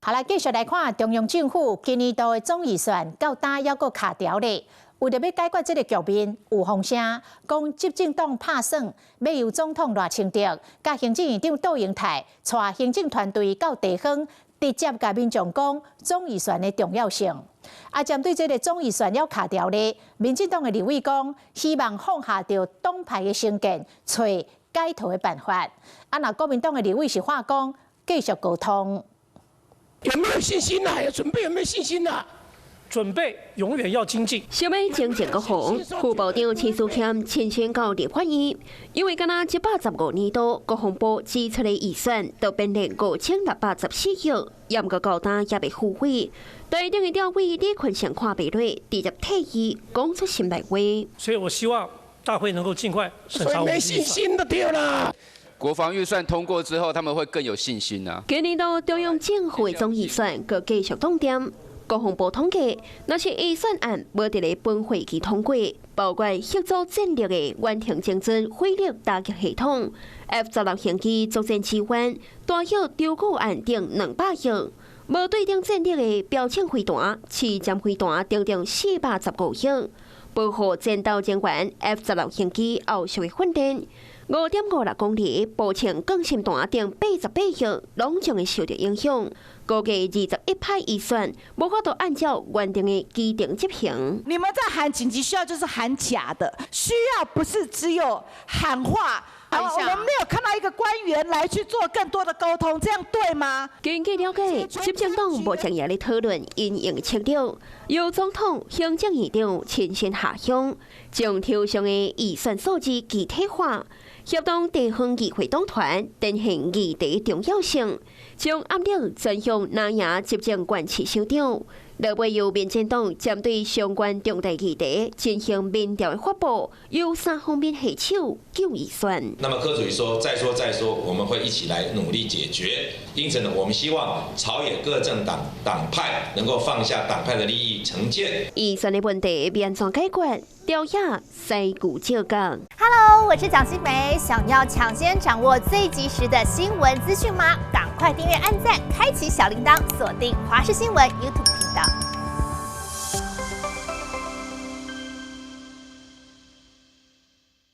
好啦，继续来看中央政府今年度的总预算到打还阁卡条咧。为着要解决这个局面，有风声讲执政党拍算要由总统赖清德、甲行政院长杜英泰带行政团队到地方，直接甲民众讲总预算的重要性。针对这个总预算要卡条咧，民进党的立委讲，希望放下着党派的成见，找解套的办法。那国民党的立委是话讲，继续沟通。有没有信心啊？有准备有没有信心啊？准备永远要精进。小美精进国防，副部长陈淑谦亲宣告立法院，因为敢若115年度国防部支出的预算都变成5614亿，也毋过高达也被付费。台中的调委李坤祥看不落，直接退议，讲出心内话。所以我希望大会能够尽快审查我们的预算。所以没信心的对啦。国防预算通过之后，他们会更有信心啊。今年度中央政府的总预算阁继续动点。国防部统计，若是预算案无伫咧本会期通过，包括协助战略的远程精准火力打击系统、F-16型机作战支援、大型丢购案等200亿，无对顶战略的标枪飞弹、刺针飞弹等415亿，保护战斗人员 F-16型机后续的训练。5.56公里步枪更新弹等88亿，拢将会受到影响。估计21派预算无法度按照原定的基定执行。你们在喊紧急需要，就是喊假的，需要不是只有喊话。我们没有看到一个官员来去做更多的沟通，这样对吗？根据了解，执政党目前也在讨论因应策略，由总统、行政院长亲身下乡，将抽象的预算数字具体化，协同地方议会党团展现议题重要性，将压力转向拿赢执政官市首长。落尾由民进党针对相关重大议题进行民调的发布，由3方面下手救预算。那么柯主席说，再说，我们会一起来努力解决。因此呢，我们希望朝野各政党派能够放下党派的利益成见。预算的问题要安怎解决？调查西古照讲。Hello， 我是蒋欣梅。想要抢先掌握最及时的新闻资讯吗？赶快订阅、按赞、开启小铃铛，锁定华视新闻 YouTube 频道。